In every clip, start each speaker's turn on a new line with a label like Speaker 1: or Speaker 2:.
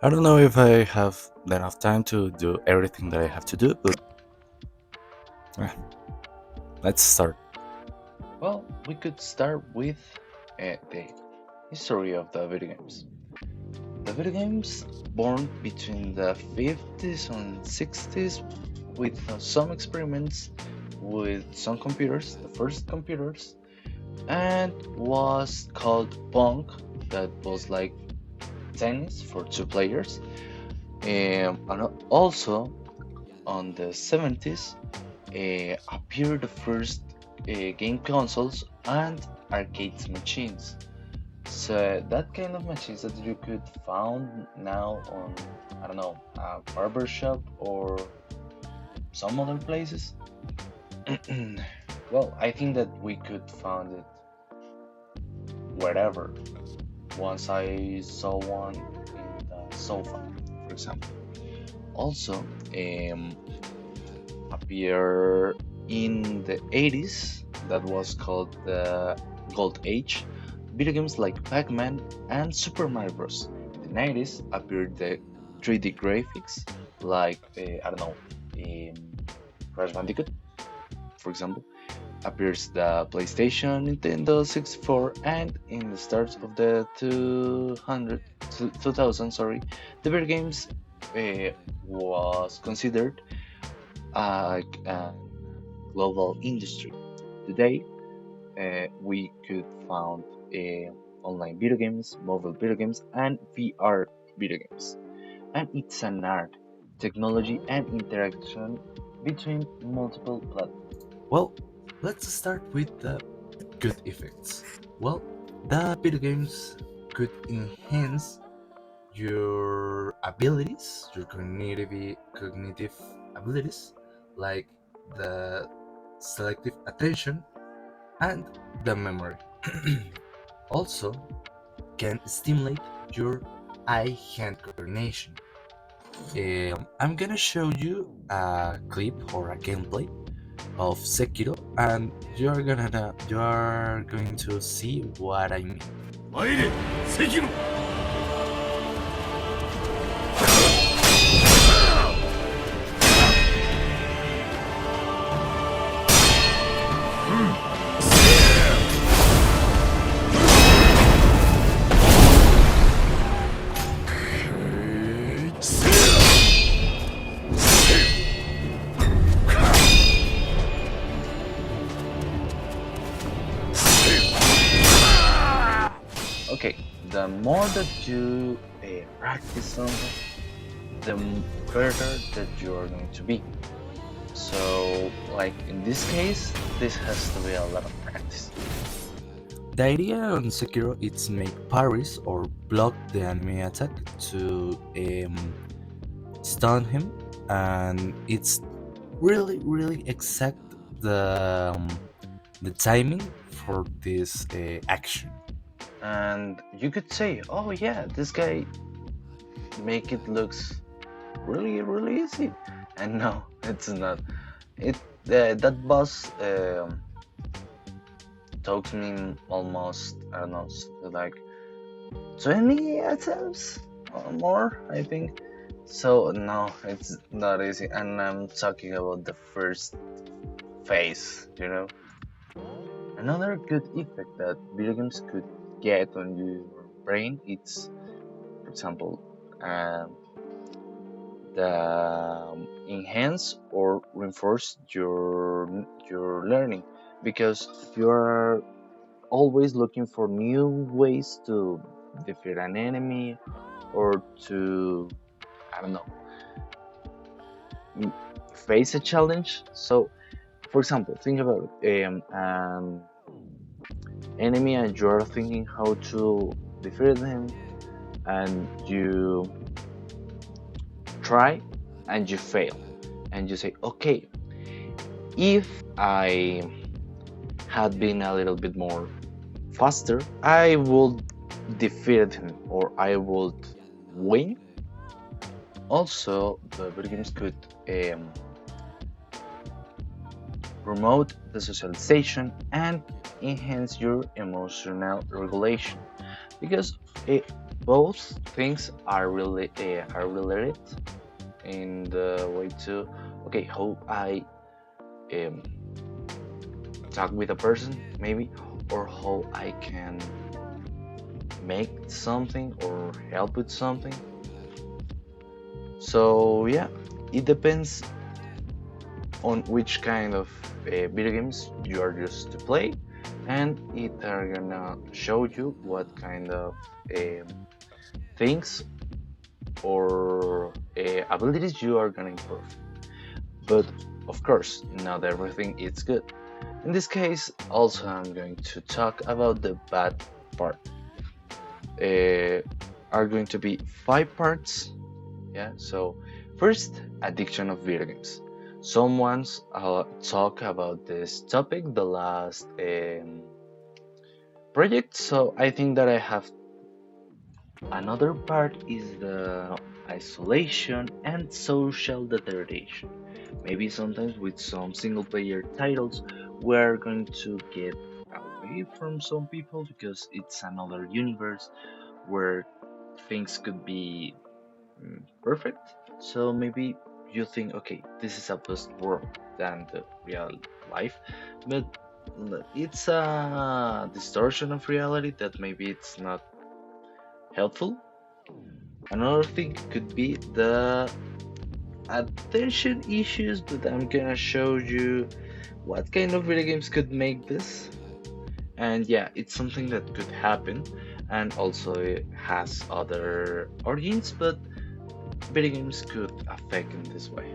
Speaker 1: I don't know if I have enough time to do everything that I have to do, but eh, let's start.
Speaker 2: Well, we could start with the history of the video games. The video games born between the 50s and 60s with some experiments with some computers, the first computers, and was called Pong, that was like tennis for two players. And also on the 70s appeared the first game consoles and arcade machines. So that kind of machines that you could found now on, I don't know, a barber shop or some other places. Well, I think that we could find it wherever. Once I saw one in the sofa, for example. Also, appear in the 80s that was called the Gold Age. Video games like Pac-Man and Super Mario Bros. In the 90s appeared the 3D graphics like I don't know, Crash Bandicoot, for example. Appears the PlayStation, Nintendo 64, and in the start of the 2000, sorry, the video games was considered a global industry. Today, we could found online video games, mobile video games, and VR video games. And it's an art, technology, and interaction between multiple platforms.
Speaker 1: Well, let's start with the good effects. Well, the video games could enhance your abilities, your cognitive abilities, like the selective attention and the memory. Also, can stimulate your eye-hand coordination. I'm gonna show you a clip or a gameplay of Sekiro, and you are going to see what I mean.
Speaker 3: 参れ関野
Speaker 2: Okay, the more that you practice something, the better that you are going to be. So, like in this case, this has to be a lot of practice.
Speaker 1: The idea on Sekiro is make parries or block the enemy attack to stun him, and it's really exact the um, the timing for this action.
Speaker 2: And you could say, "Oh yeah, this guy make it looks really easy," and no, it's not. It that boss took me almost I don't know something like 20 attempts or more, I think. So no, it's not easy, and I'm talking about the first phase, you know. Another good effect that video games could get on your brain, it's, for example, the enhance or reinforce your learning because you're always looking for new ways to defeat an enemy or to I don't know face a challenge. So, for example, think about it. Enemy and you're thinking how to defeat him, and you try and you fail, and you say, okay, if I had been a little bit more faster, I would defeat him or I would win. Also, the video games could promote the socialization and enhance your emotional regulation because Both things are related in the way to okay how I um, talk with a person maybe, or how I can make something or help with something. So yeah, it depends on which kind of video games you are used to play, and it are gonna show you what kind of um, things or abilities you are gonna improve. But of course, not everything is good. In this case, also I'm going to talk about the bad part. Uh, are going to be five parts. Yeah. So first, addiction of video games. Someone's talk about this topic the last project. So I think that I have another part is the isolation and social deterioration. Maybe sometimes with some single player titles, we're going to get away from some people because it's another universe where things could be perfect. So maybe you think, okay, this is a best world than the real life, but it's a distortion of reality that maybe it's not helpful. Another thing could be the attention issues, but I'm gonna show you what kind of video games could make this. And yeah, it's something that could happen, and also it has other origins, but video games could affect in this way.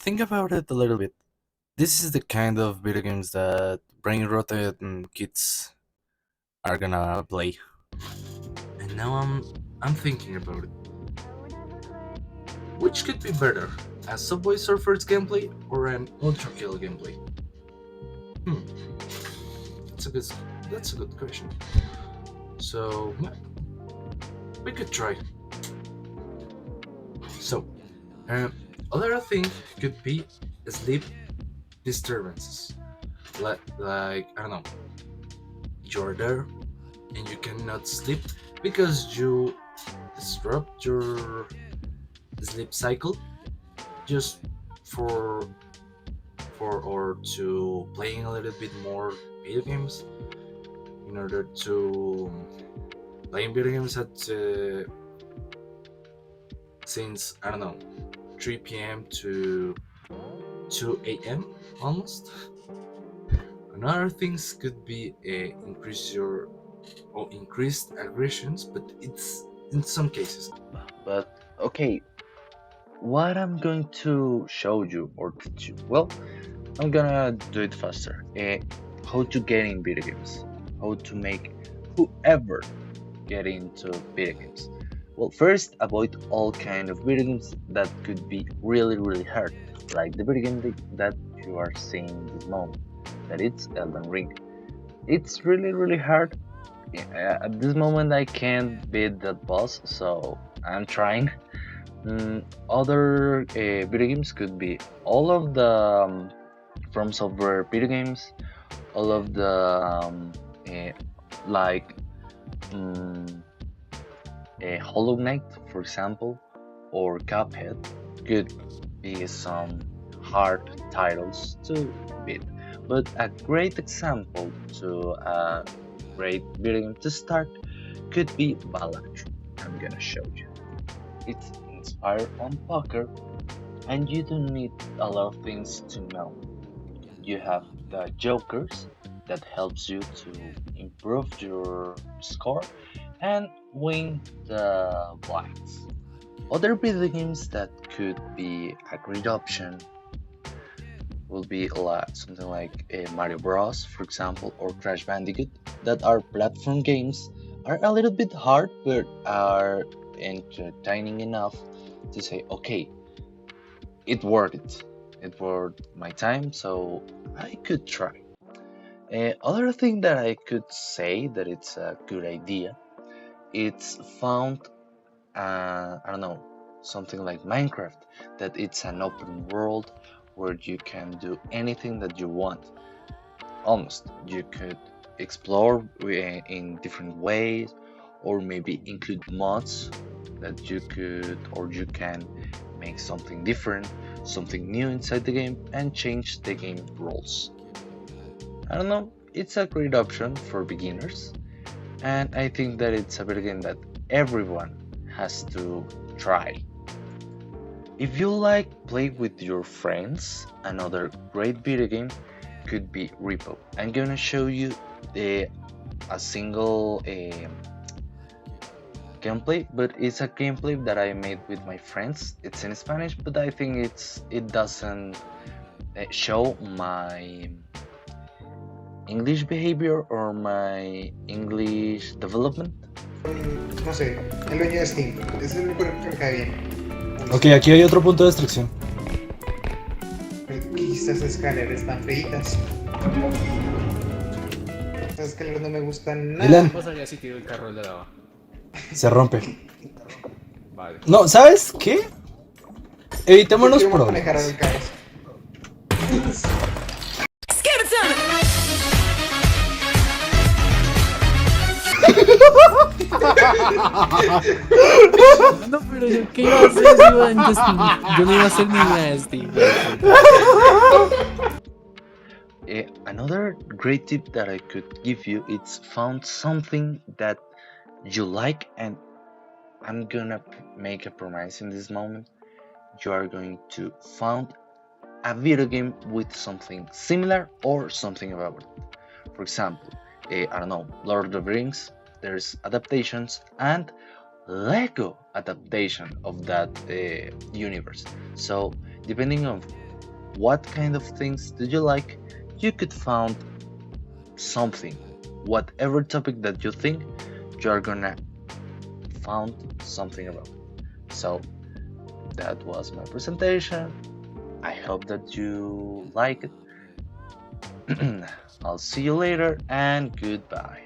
Speaker 1: Think about it a little bit. This is the kind of video games that brain rotted kids are gonna play. And now I'm thinking about it. Which could be better, a Subway Surfers gameplay or an Ultra Kill gameplay? Hmm, that's a good that's a good question. So we could try. So, other thing could be sleep disturbances. Like I don't know, you're there and you cannot sleep because you disrupt your sleep cycle just for or to playing a little bit more video games in order to playing video games at since I don't know 3 p.m. to 2 a.m. almost. Another things could be increase your or increased aggressions, but it's in some cases.
Speaker 2: But okay, what I'm going to show you or teach you, well, I'm gonna do it faster. How to get in video games, how to make whoever get into video games. Well, first, avoid all kind of video games that could be really hard, like the video game that you are seeing this moment, that it's Elden Ring. It's really hard. At this moment, I can't beat that boss, so I'm trying. Other video games could be all of the From Software video games, all of the uh, like um, Hollow Knight, for example, or Cuphead could be some hard titles to beat. But a great example to a great video game to start could be Balatro. I'm gonna show you. It's inspired on poker, and you don't need a lot of things to know. You have the jokers that helps you to improve your score and win the blinds. Other video games that could be a great option will be something like Mario Bros, for example, or Crash Bandicoot, that are platform games, are a little bit hard, but are entertaining enough to say, okay, it worth it. It worth my time, so I could try. Other thing that I could say that it's a good idea, it's found, I don't know, something like Minecraft, that it's an open world where you can do anything that you want. Almost, you could explore in different ways, or maybe include mods that you could, or you can make something different, something new inside the game, and change the game rules. I don't know, it's a great option for beginners, and I think that it's a video game that everyone has to try. If you like play with your friends, another great video game could be Repo. I'm gonna show you a single gameplay, but it's a gameplay that I made with my friends. It's in Spanish, but I think it doesn't show my English behavior or my English development.
Speaker 4: No sé, el dueño de Steam. Es el único que me cae bien.
Speaker 5: Ok, aquí hay otro punto de extracción.
Speaker 4: Estas escaleras están feitas. Estas escaleras no me gustan nada.
Speaker 5: Dylan,
Speaker 3: Pasaría si tiro el carro al de lava.
Speaker 5: se rompe.
Speaker 3: Vale.
Speaker 5: No, ¿sabes qué? Evitémonos
Speaker 4: Yo quiero manejar
Speaker 5: problemas.
Speaker 4: el carro.
Speaker 6: No, pero yo qué iba a hacer, yo no iba a hacer ni nasty.
Speaker 2: Another great tip that I could give you is found something that you like, and I'm gonna make a promise in this moment. You are going to find a video game with something similar or something about it. For example, I don't know, Lord of the Rings, there's adaptations, and Lego adaptation of that universe. So depending on what kind of things do you like, you could find something, whatever topic that you think, you are gonna found something about. So that was my presentation. I hope that you like it. I'll see you later, and goodbye.